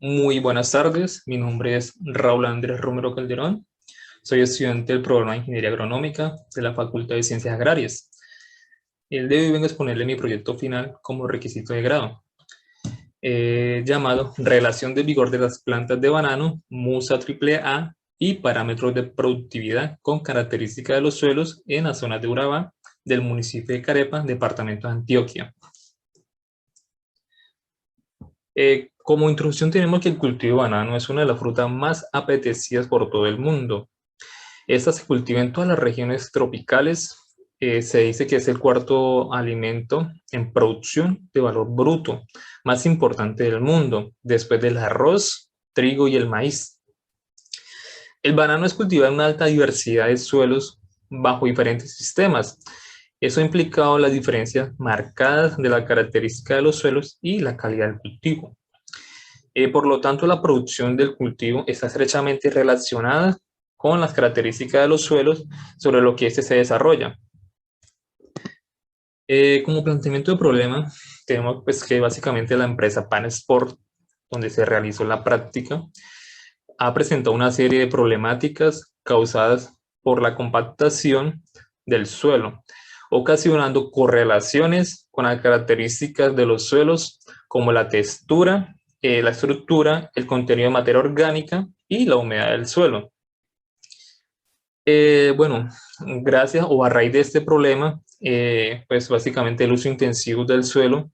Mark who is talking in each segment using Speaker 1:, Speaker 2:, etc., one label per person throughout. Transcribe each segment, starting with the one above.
Speaker 1: Muy buenas tardes, mi nombre es Raúl Andrés Romero Calderón, soy estudiante del programa de Ingeniería Agronómica de la Facultad de Ciencias Agrarias. El de hoy vengo a exponerle mi proyecto final como requisito de grado, llamado Relación de vigor de las plantas de banano, Musa AAA y parámetros de productividad con características de los suelos en las zonas de Urabá del municipio de Carepa, departamento de Antioquia. Como introducción tenemos que el cultivo de banano es una de las frutas más apetecidas por todo el mundo. Esta se cultiva en todas las regiones tropicales. Se dice que es el cuarto alimento en producción de valor bruto más importante del mundo, después del arroz, trigo y el maíz. El banano es cultivado en una alta diversidad de suelos bajo diferentes sistemas. Eso ha implicado las diferencias marcadas de la característica de los suelos y la calidad del cultivo. Por lo tanto, la producción del cultivo está estrechamente relacionada con las características de los suelos sobre lo que éste se desarrolla. Como planteamiento de problema, tenemos pues, que básicamente la empresa Pansport, donde se realizó la práctica, ha presentado una serie de problemáticas causadas por la compactación del suelo, ocasionando correlaciones con las características de los suelos como la textura, la estructura, el contenido de materia orgánica y la humedad del suelo. Bueno, gracias o a raíz de este problema, pues básicamente el uso intensivo del suelo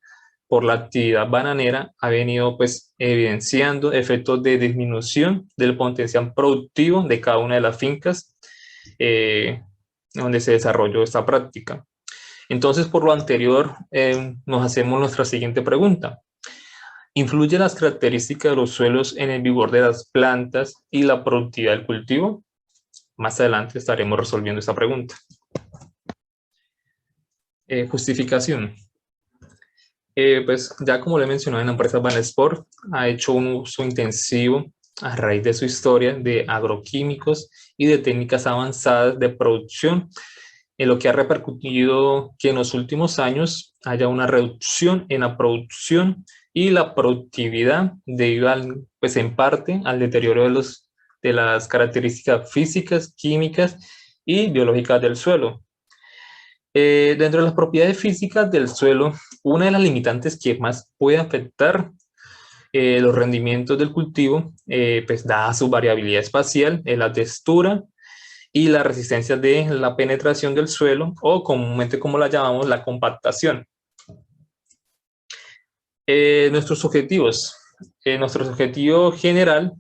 Speaker 1: por la actividad bananera ha venido pues evidenciando efectos de disminución del potencial productivo de cada una de las fincas donde se desarrolló esta práctica. Entonces, por lo anterior, nos hacemos nuestra siguiente pregunta. ¿Influyen las características de los suelos en el vigor de las plantas y la productividad del cultivo? Más adelante estaremos resolviendo esta pregunta. Justificación. Pues ya como le he mencionado, en la empresa Banesport ha hecho un uso intensivo a raíz de su historia de agroquímicos y de técnicas avanzadas de producción, en lo que ha repercutido que en los últimos años haya una reducción en la producción y la productividad debido al, pues en parte al deterioro de las características físicas, químicas y biológicas del suelo. Dentro de las propiedades físicas del suelo, una de las limitantes que más puede afectar los rendimientos del cultivo, pues dada su variabilidad espacial, es la textura y la resistencia de la penetración del suelo, o comúnmente como la llamamos, la compactación. Nuestros objetivos. Nuestro objetivo general,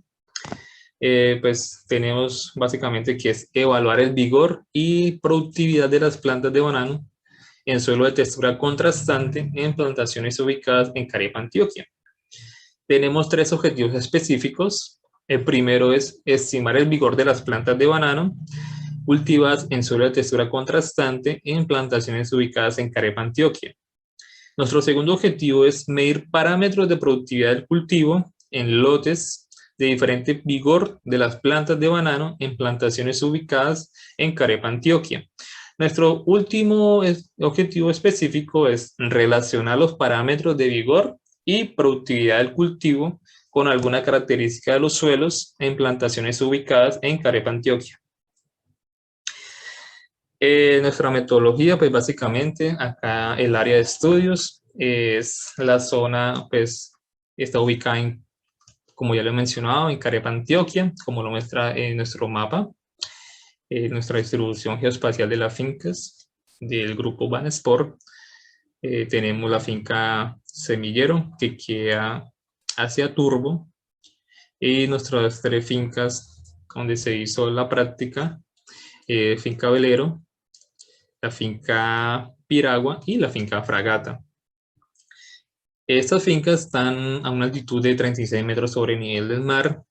Speaker 1: pues tenemos básicamente que es evaluar el vigor y productividad de las plantas de banano en suelo de textura contrastante en plantaciones ubicadas en Carepa, Antioquia. Tenemos tres objetivos específicos. El primero es estimar el vigor de las plantas de banano cultivadas en suelo de textura contrastante en plantaciones ubicadas en Carepa, Antioquia. Nuestro segundo objetivo es medir parámetros de productividad del cultivo en lotes de diferente vigor de las plantas de banano en plantaciones ubicadas en Carepa, Antioquia. Nuestro último objetivo específico es relacionar los parámetros de vigor y productividad del cultivo con alguna característica de los suelos en plantaciones ubicadas en Carepa, Antioquia. Nuestra metodología, pues básicamente acá el área de estudios es la zona, pues está ubicada en, como ya lo he mencionado, en Carepa, Antioquia, como lo muestra en nuestro mapa, nuestra distribución geoespacial de las fincas del grupo Banesport. Tenemos la finca Semillero, que queda hacia Turbo, y nuestras tres fincas donde se hizo la práctica, finca Velero, la finca Piragua y la finca Fragata. Estas fincas están a una altitud de 36 metros sobre el nivel del mar,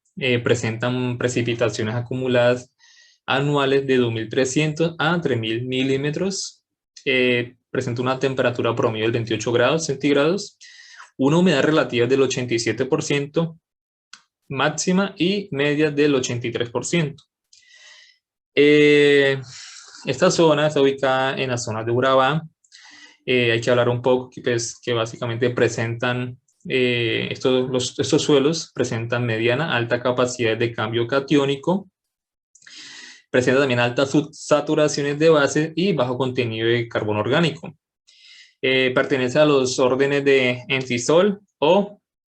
Speaker 1: presentan precipitaciones acumuladas anuales de 2.300 a 3.000 milímetros, presenta una temperatura promedio de 28 grados centígrados, una humedad relativa del 87%, máxima y media del 83%. Esta zona está ubicada en la zona de Urabá. Hay que hablar un poco pues, que básicamente presentan estos suelos presentan mediana, alta capacidad de cambio catiónico, presenta también altas saturaciones de base y bajo contenido de carbono orgánico. Pertenece a los órdenes de entisol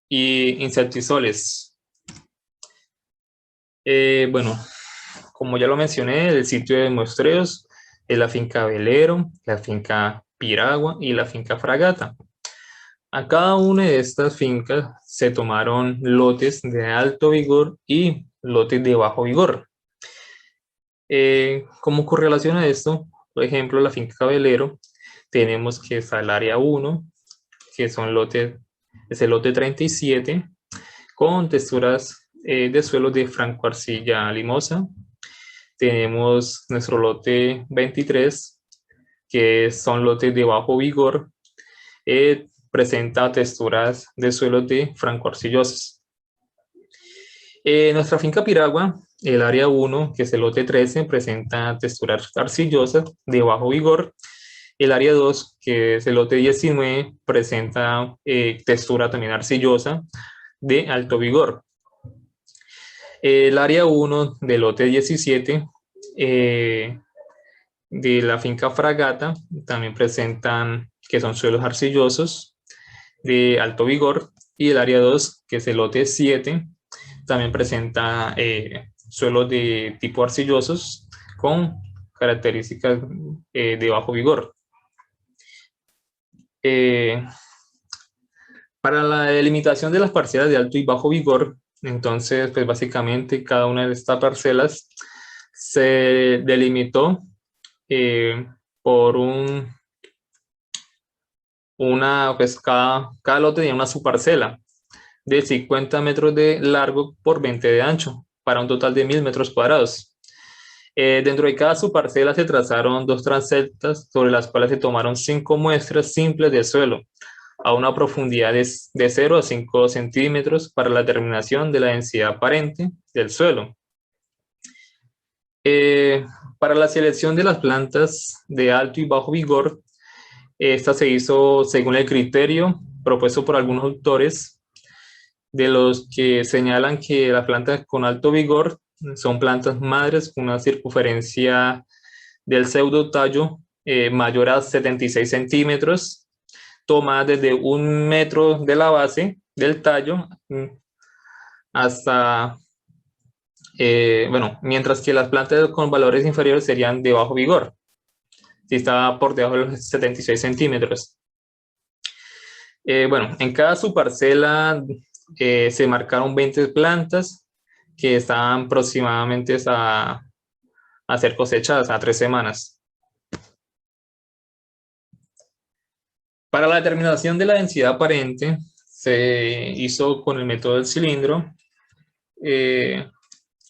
Speaker 1: y insectisoles. Bueno, como ya lo mencioné, el sitio de muestreos es la finca Velero, la finca Piragua y la finca Fragata. A cada una de estas fincas se tomaron lotes de alto vigor y lotes de bajo vigor. Como correlación a esto, por ejemplo, la finca Velero, tenemos que está el área 1, que es el lote 37, con texturas de suelo de francoarcilla limosa. Tenemos nuestro lote 23, que son lotes de bajo vigor, presenta texturas de suelo de francoarcillosos. Nuestra finca Piragua, el área 1, que es el lote 13, presenta texturas arcillosas de bajo vigor. El área 2, que es el lote 19, presenta textura también arcillosa de alto vigor. El área 1 del lote 17 de la finca Fragata también presentan que son suelos arcillosos de alto vigor, y el área 2, que es el lote 7, también presenta suelos de tipo arcillosos con características de bajo vigor. Para la delimitación de las parcelas de alto y bajo vigor, entonces, pues básicamente cada una de estas parcelas se delimitó por pues cada lote tenía una subparcela de 50 metros de largo por 20 de ancho, para un total de 1000 metros cuadrados. Dentro de cada subparcela se trazaron 2 transectas sobre las cuales se tomaron 5 muestras simples de suelo a una profundidad de 0 a 5 centímetros para la determinación de la densidad aparente del suelo. Para la selección de las plantas de alto y bajo vigor, esta se hizo según el criterio propuesto por algunos autores, de los que señalan que las plantas con alto vigor son plantas madres con una circunferencia del pseudotallo mayor a 76 centímetros, tomadas desde 1 metro de la base del tallo hasta, bueno, mientras que las plantas con valores inferiores serían de bajo vigor, si estaba por debajo de los 76 centímetros. Bueno, en cada subparcela se marcaron 20 plantas que estaban aproximadamente a ser cosechadas a 3 semanas. Para la determinación de la densidad aparente se hizo con el método del cilindro.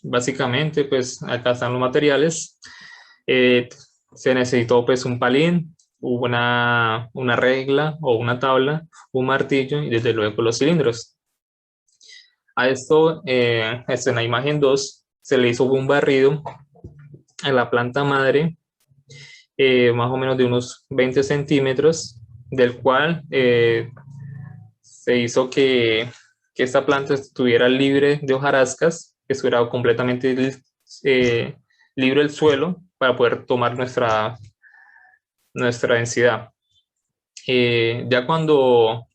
Speaker 1: Básicamente, pues acá están los materiales. Se necesitó pues un palín, una regla o una tabla, un martillo y desde luego los cilindros. A esto, en la imagen 2, se le hizo un barrido a la planta madre, más o menos de unos 20 centímetros, del cual se hizo que esta planta estuviera libre de hojarascas, que estuviera completamente libre el suelo para poder tomar nuestra densidad. Ya cuando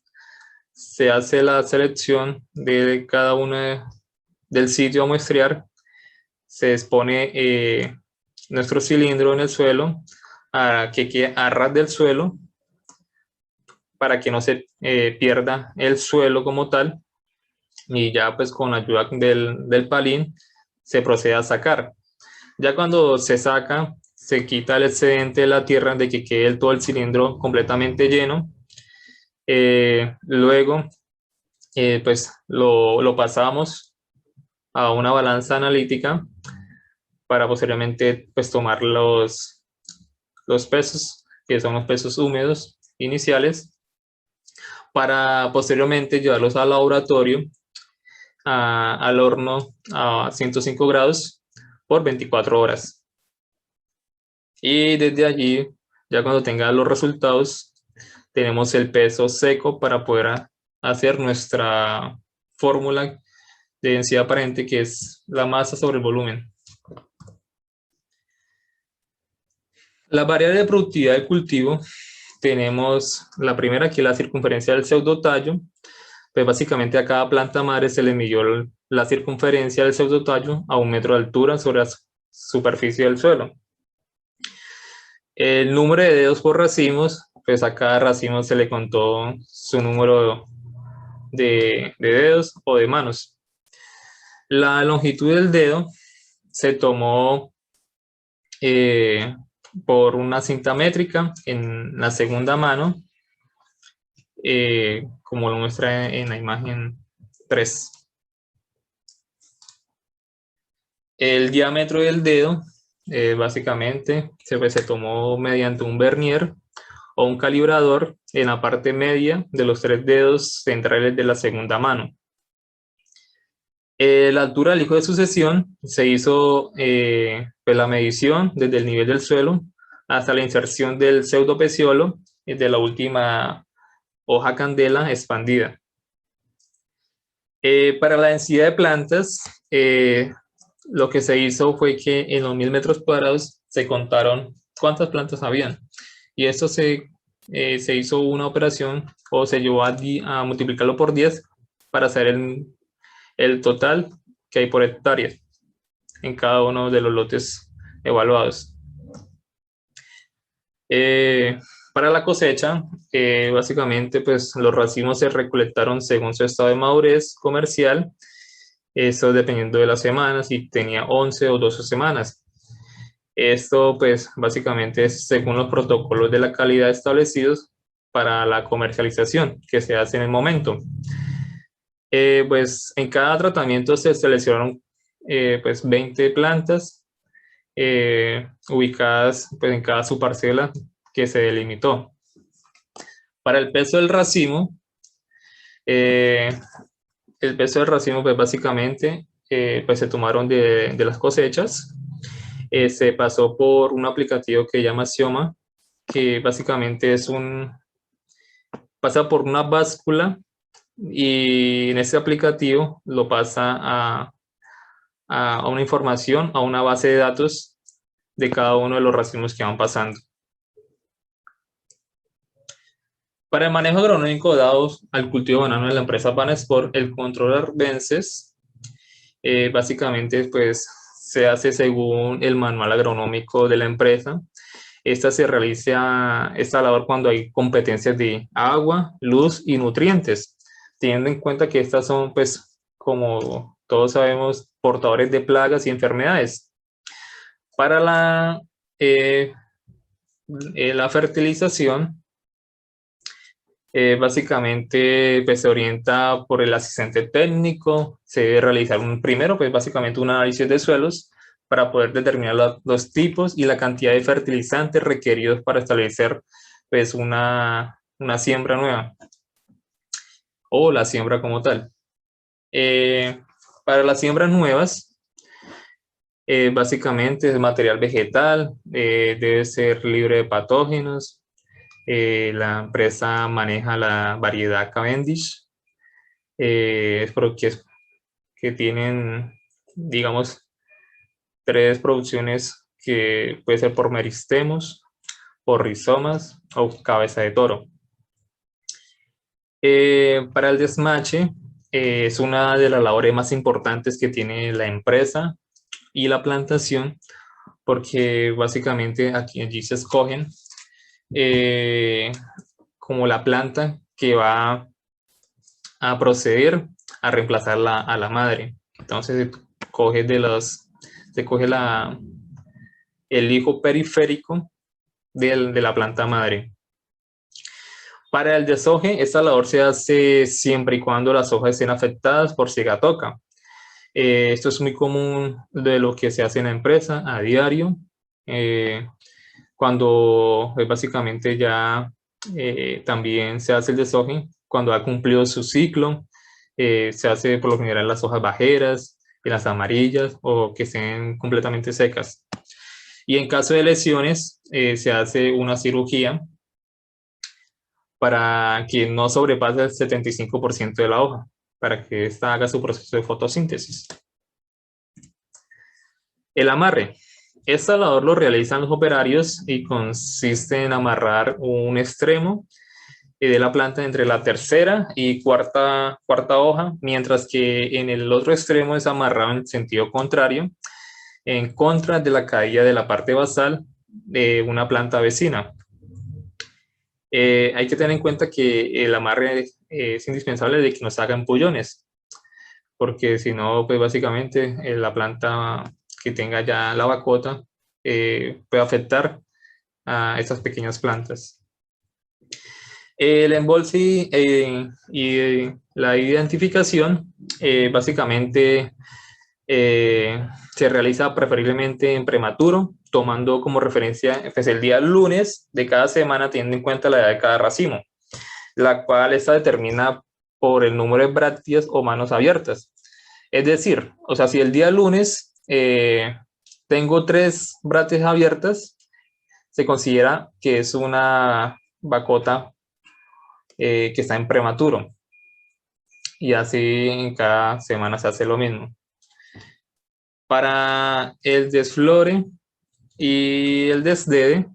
Speaker 1: se hace la selección de cada uno del sitio a muestrear, se expone nuestro cilindro en el suelo a que quede a ras del suelo para que no se pierda el suelo como tal, y ya pues con ayuda del palín se procede a sacar. Ya cuando se saca, se quita el excedente de la tierra de que quede todo el cilindro completamente lleno. Luego pues lo pasamos a una balanza analítica para posteriormente pues tomar los pesos, que son los pesos húmedos iniciales, para posteriormente llevarlos al laboratorio, al horno a 105 grados por 24 horas. Y desde allí, ya cuando tenga los resultados, tenemos el peso seco para poder hacer nuestra fórmula de densidad aparente, que es la masa sobre el volumen. Las variables de productividad del cultivo, tenemos la primera, que es la circunferencia del pseudotallo. Pues básicamente a cada planta madre se le midió la circunferencia del pseudotallo a 1 metro de altura sobre la superficie del suelo. El número de dedos por racimos, pues a cada racimo se le contó su número de dedos o de manos. La longitud del dedo se tomó por una cinta métrica en la segunda mano, como lo muestra en la imagen 3. El diámetro del dedo, básicamente, se tomó mediante un vernier o un calibrador en la parte media de los 3 dedos centrales de la segunda mano. La altura del hijo de sucesión, se hizo pues la medición desde el nivel del suelo hasta la inserción del pseudopeciolo de la última hoja candela expandida. Para la densidad de plantas, lo que se hizo fue que en los 1000 metros cuadrados se contaron cuántas plantas habían. Y esto se hizo una operación, o se llevó a multiplicarlo por 10 para hacer el total que hay por hectárea en cada uno de los lotes evaluados. Para la cosecha, básicamente pues los racimos se recolectaron según su estado de madurez comercial, eso dependiendo de las semanas, si tenía 11 o 12 semanas. Esto pues básicamente es según los protocolos de la calidad establecidos para la comercialización que se hace en el momento. Pues en cada tratamiento se seleccionaron pues 20 plantas ubicadas pues en cada subparcela que se delimitó. Para el peso del racimo, pues básicamente pues se tomaron de las cosechas, se pasó por un aplicativo que se llama Xioma, que básicamente pasa por una báscula, y en ese aplicativo lo pasa a una información, a una base de datos de cada uno de los racimos que van pasando. Para el manejo agronómico dado al cultivo de banano de la empresa Banesport, el control de arbences básicamente pues se hace según el manual agronómico de la empresa. Se realiza esta labor cuando hay competencias de agua, luz y nutrientes, teniendo en cuenta que estas son, pues, como todos sabemos, portadores de plagas y enfermedades. Para la fertilización, básicamente pues, se orienta por el asistente técnico. Se debe realizar primero, pues básicamente un análisis de suelos para poder determinar los tipos y la cantidad de fertilizantes requeridos para establecer pues una siembra nueva o la siembra como tal. Para las siembras nuevas, básicamente es material vegetal, debe ser libre de patógenos. La empresa maneja la variedad Cavendish, que tienen, digamos, 3 producciones, que puede ser por meristemos, por rizomas o cabeza de toro. Para el desmache, es una de las labores más importantes que tiene la empresa y la plantación, porque básicamente allí se escogen como la planta que va a proceder a reemplazar a la madre. Entonces se coge el hijo periférico de la planta madre. Para el deshoje, esta labor se hace siempre y cuando las hojas estén afectadas por sigatoca. Esto es muy común de lo que se hace en la empresa a diario, cuando básicamente ya también se hace el deshoje cuando ha cumplido su ciclo. Se hace por lo general en las hojas bajeras, en las amarillas o que estén completamente secas. Y en caso de lesiones, se hace una cirugía para que no sobrepase el 75% de la hoja, para que ésta haga su proceso de fotosíntesis. El amarre. Esta labor lo realizan los operarios y consiste en amarrar un extremo de la planta entre la tercera y cuarta hoja, mientras que en el otro extremo es amarrado en sentido contrario, en contra de la caída de la parte basal de una planta vecina. Hay que tener en cuenta que el amarre es indispensable de que no se hagan pullones, porque si no, pues básicamente la planta que tenga ya la bacota puede afectar a estas pequeñas plantas. El embolse y la identificación básicamente se realiza preferiblemente en prematuro, tomando como referencia pues, el día lunes de cada semana, teniendo en cuenta la edad de cada racimo, la cual está determinada por el número de brácteas o manos abiertas. Es decir, o sea, si el día lunes tengo 3 brácteas abiertas, se considera que es una bacota que está en prematuro. Y así en cada semana se hace lo mismo. Para el desflore y el desdede,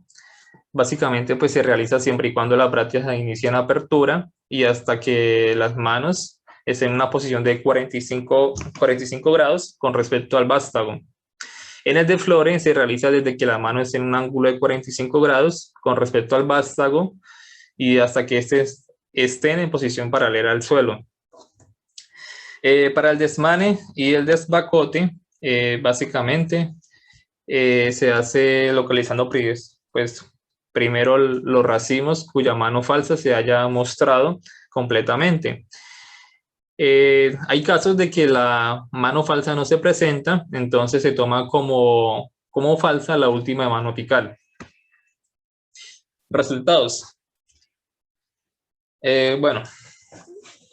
Speaker 1: básicamente pues se realiza siempre y cuando las brácteas inician apertura y hasta que las manos estén en una posición de 45 grados con respecto al vástago. En el desflore se realiza desde que la mano esté en un ángulo de 45 grados con respecto al vástago y hasta que estén en posición paralela al suelo. Para el desmane y el desbacote, básicamente se hace localizando pues, primero los racimos cuya mano falsa se haya mostrado completamente. Hay casos de que la mano falsa no se presenta, entonces se toma como falsa la última mano apical. Resultados. Bueno,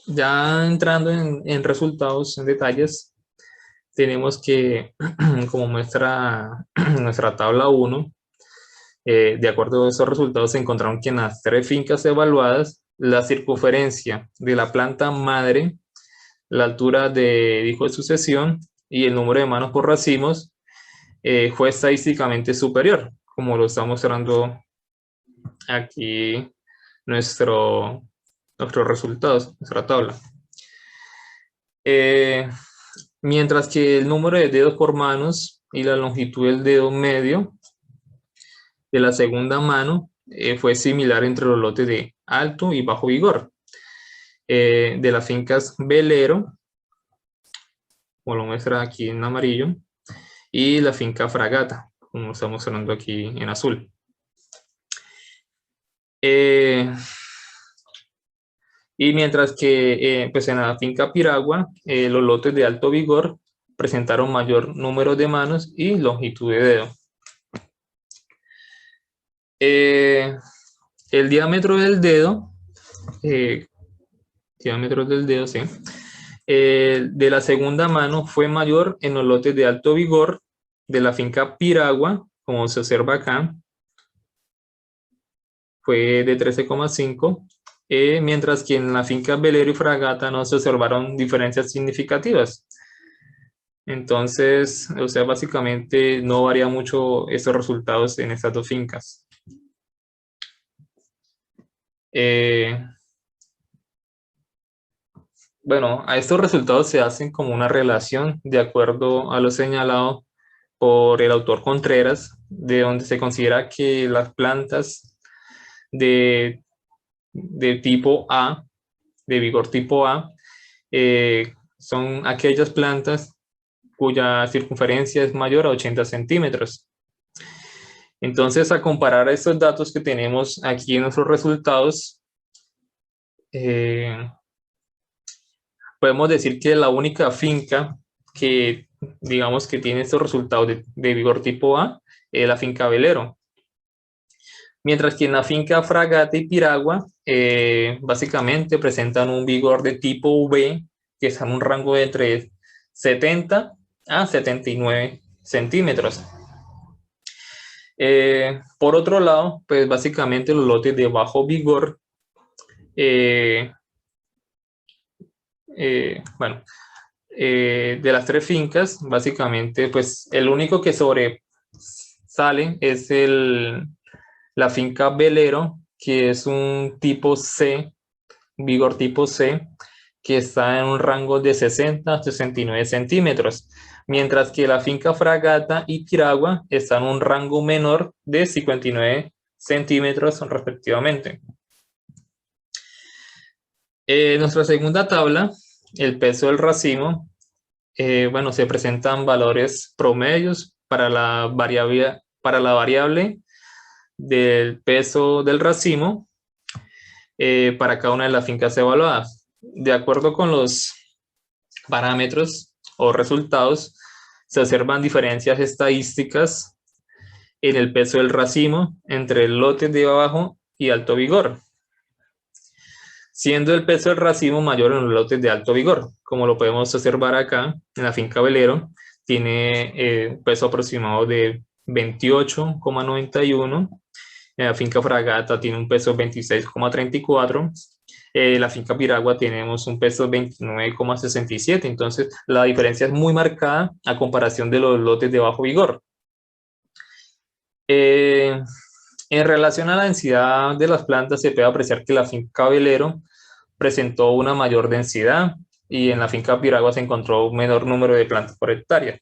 Speaker 1: ya entrando en resultados, en detalles, tenemos que, como muestra nuestra tabla 1, de acuerdo a esos resultados, se encontraron que en las 3 fincas evaluadas, la circunferencia de la planta madre, la altura de hijo de sucesión y el número de manos por racimos fue estadísticamente superior, como lo está mostrando aquí nuestros resultados, nuestra tabla. Mientras que el número de dedos por manos y la longitud del dedo medio de la segunda mano fue similar entre los lotes de alto y bajo vigor. De las fincas Velero, como lo muestra aquí en amarillo, y la finca Fragata, como está mostrando aquí en azul. Y mientras que pues en la finca Piragua, los lotes de alto vigor presentaron mayor número de manos y longitud de dedo. El diámetro del dedo, sí, de la segunda mano fue mayor en los lotes de alto vigor de la finca Piragua, como se observa acá, fue de 13,5, mientras que en la finca Velero y Fragata no se observaron diferencias significativas. Entonces, o sea, básicamente no varía mucho estos resultados en estas 2 fincas. Bueno, a estos resultados se hacen como una relación de acuerdo a lo señalado por el autor Contreras, de donde se considera que las plantas de tipo A, de vigor tipo A, son aquellas plantas cuya circunferencia es mayor a 80 centímetros. Entonces, a comparar estos datos que tenemos aquí en nuestros resultados, podemos decir que la única finca que, digamos, que tiene estos resultados de vigor tipo A es la finca Velero. Mientras que en la finca Fragata y Piragua, básicamente presentan un vigor de tipo V, que está en un rango de entre 70 a 79 centímetros. Por otro lado, pues básicamente los lotes de bajo vigor Eh, bueno, de las tres fincas, básicamente, pues el único que sobresale es la finca Velero, que es un tipo C, vigor tipo C, que está en un rango de 60 a 69 centímetros, mientras que la finca Fragata y Piragua está en un rango menor de 59 centímetros respectivamente. Nuestra segunda tabla, el peso del racimo, bueno, se presentan valores promedios para la variable del peso del racimo para cada una de las fincas evaluadas. De acuerdo con los parámetros o resultados, se observan diferencias estadísticas en el peso del racimo entre lotes de bajo y alto vigor, siendo el peso del racimo mayor en los lotes de alto vigor. Como lo podemos observar acá en la finca Velero, tiene un peso aproximado de 28,91. La finca Fragata tiene un peso de 26,34. La finca Piragua tenemos un peso de 29,67. Entonces, la diferencia es muy marcada a comparación de los lotes de bajo vigor. En relación a la densidad de las plantas, se puede apreciar que la finca Velero presentó una mayor densidad y en la finca Piragua se encontró un menor número de plantas por hectárea.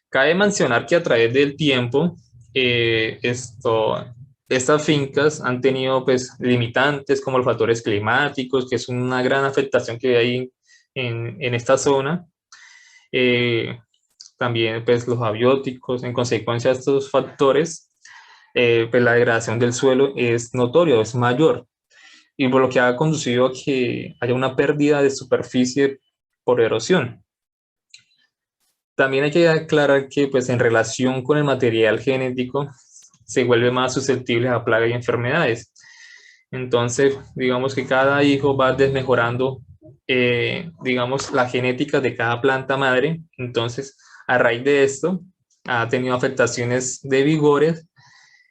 Speaker 1: Cabe mencionar que a través del tiempo, estas fincas han tenido pues, limitantes como los factores climáticos, que es una gran afectación que hay en esta zona. También pues, los abióticos, en consecuencia de estos factores, pues, la degradación del suelo es notoria, es mayor, y por lo que ha conducido a que haya una pérdida de superficie por erosión. También hay que aclarar que pues, en relación con el material genético se vuelve más susceptible a plagas y enfermedades. Entonces, digamos que cada hijo va desmejorando, digamos, la genética de cada planta madre. Entonces, a raíz de esto, ha tenido afectaciones de vigores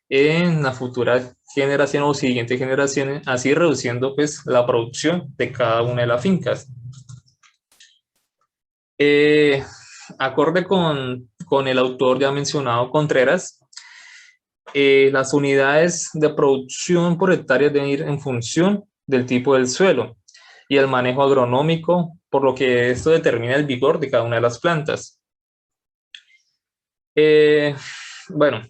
Speaker 1: en las futuras generaciones o siguientes generaciones, así reduciendo pues, la producción de cada una de las fincas. Acorde con el autor ya mencionado, Contreras, las unidades de producción por hectárea deben ir en función del tipo del suelo y el manejo agronómico, por lo que esto determina el vigor de cada una de las plantas. Bueno,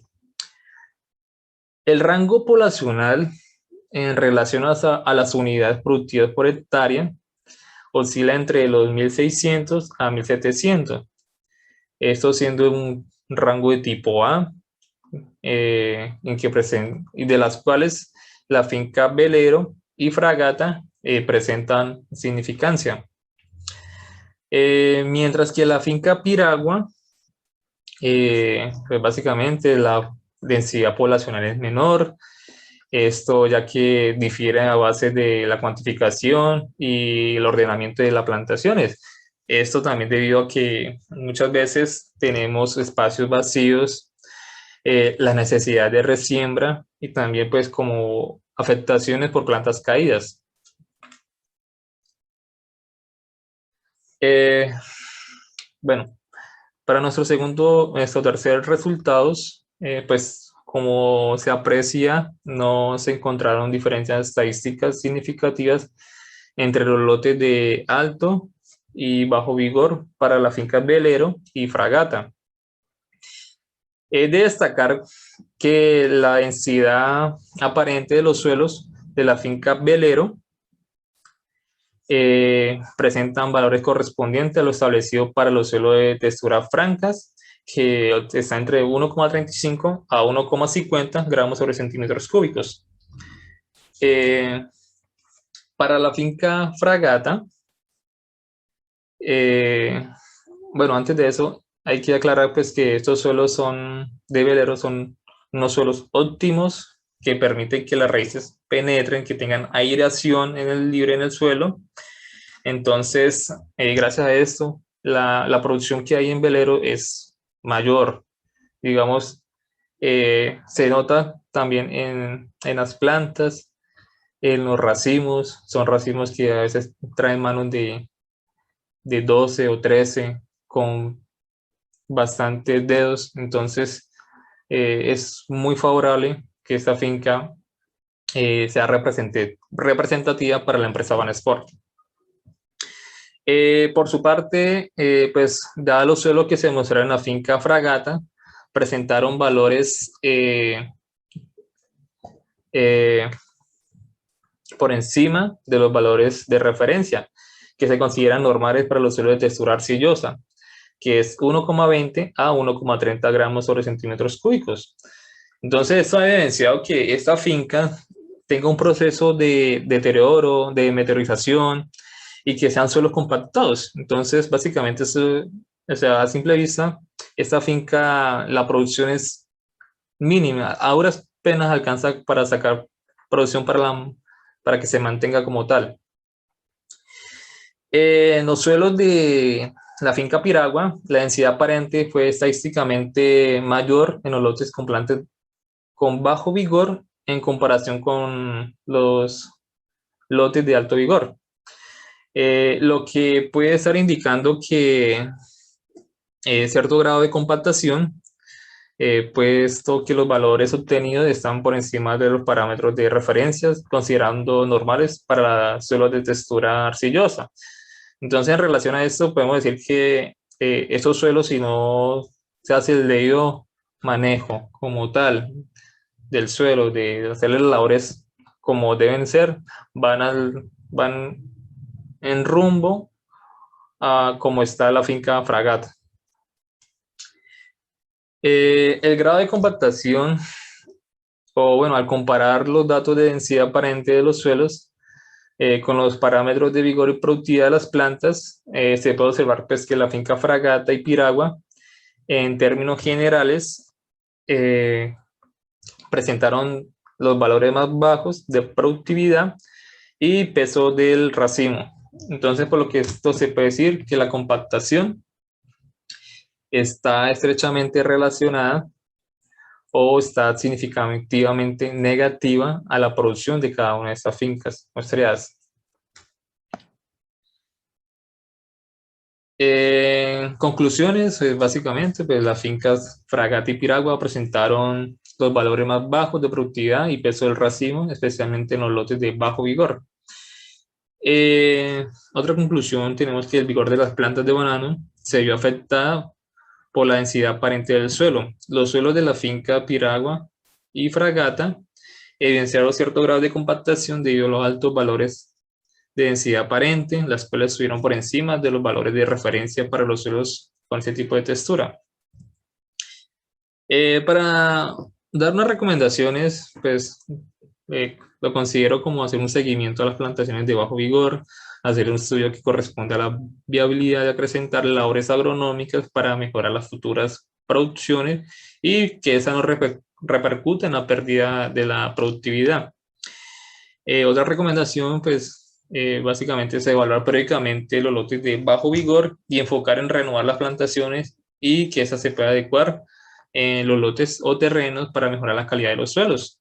Speaker 1: el rango poblacional en relación a las unidades productivas por hectárea oscila entre los 1.600 a 1.700. Esto siendo un rango de tipo A, y de las cuales la finca Velero y Fragata presentan significancia. Mientras que la finca Piragua, pues básicamente la densidad poblacional es menor, esto ya que difiere a base de la cuantificación y el ordenamiento de las plantaciones. Esto también debido a que muchas veces tenemos espacios vacíos, la necesidad de resiembra y también pues como afectaciones por plantas caídas. Bueno, para nuestro tercer resultados, pues como se aprecia, no se encontraron diferencias estadísticas significativas entre los lotes de alto y bajo vigor para la finca Velero y Fragata. Es de destacar que la densidad aparente de los suelos de la finca Velero presentan valores correspondientes a lo establecido para los suelos de texturas francas, que está entre 1,35 a 1,50 gramos sobre centímetros cúbicos. Para la finca Fragata, bueno, antes de eso, hay que aclarar pues, que estos suelos de velero son unos suelos óptimos que permiten que las raíces penetren, que tengan aireación libre en el suelo. Entonces, gracias a esto, la producción que hay en velero es mayor. Digamos, se nota también en las plantas en los racimos. Son racimos que a veces traen manos de 12 o 13 con bastantes dedos. Entonces, es muy favorable que esta finca sea representativa para la empresa Banesport. Por su parte, pues dada los suelos que se mostraron en la finca Fragata, presentaron valores por encima de los valores de referencia que se consideran normales para los suelos de textura arcillosa, que es 1,20 a 1,30 gramos sobre centímetros cúbicos. Entonces, esto ha evidenciado que esta finca tenga un proceso de deterioro, de meteorización y que sean suelos compactados. Entonces, básicamente, eso, o sea, a simple vista, esta finca, la producción es mínima. A duras penas alcanza para sacar producción para que se mantenga como tal. En los suelos de la finca Piragua, la densidad aparente fue estadísticamente mayor en los lotes con plantas con bajo vigor en comparación con los lotes de alto vigor. Lo que puede estar indicando que cierto grado de compactación, puesto que los valores obtenidos están por encima de los parámetros de referencia, considerando normales para suelos de textura arcillosa. Entonces, en relación a esto, podemos decir que estos suelos, si no se hace el debido manejo como tal del suelo, de hacer las labores como deben ser, van en rumbo a como está la finca Fragata. El grado de compactación, o bueno, al comparar los datos de densidad aparente de los suelos con los parámetros de vigor y productividad de las plantas, se puede observar pues, que la finca Fragata y Piragua, en términos generales, presentaron los valores más bajos de productividad y peso del racimo. Entonces, por lo que esto se puede decir que la compactación está estrechamente relacionada o está significativamente negativa a la producción de cada una de estas fincas muestreadas. Conclusiones, básicamente, pues las fincas Fragata y Piragua presentaron los valores más bajos de productividad y peso del racimo, especialmente en los lotes de bajo vigor. Otra conclusión, tenemos que el vigor de las plantas de banano se vio afectada por la densidad aparente del suelo. Los suelos de la finca Piragua y Fragata evidenciaron cierto grado de compactación debido a los altos valores de densidad aparente, las cuales estuvieron por encima de los valores de referencia para los suelos con ese tipo de textura. Para dar unas recomendaciones, pues lo considero como hacer un seguimiento a las plantaciones de bajo vigor, hacer un estudio que corresponde a la viabilidad de acrecentar labores agronómicas para mejorar las futuras producciones y que esa no repercute en la pérdida de la productividad. Otra recomendación, pues, básicamente es evaluar periódicamente los lotes de bajo vigor y enfocar en renovar las plantaciones y que esa se pueda adecuar en los lotes o terrenos para mejorar la calidad de los suelos.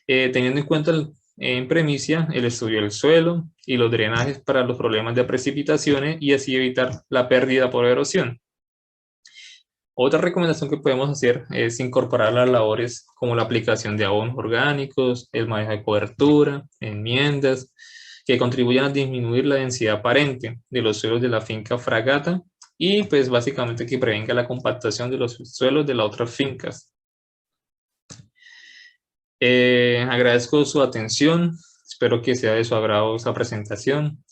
Speaker 1: Teniendo en cuenta en premisa el estudio del suelo y los drenajes para los problemas de precipitaciones y así evitar la pérdida por erosión. Otra recomendación que podemos hacer es incorporar las labores como la aplicación de abonos orgánicos, el manejo de cobertura, enmiendas, que contribuyan a disminuir la densidad aparente de los suelos de la finca Fragata y pues básicamente que prevenga la compactación de los suelos de las otras fincas. Agradezco su atención, espero que sea de su agrado esta presentación.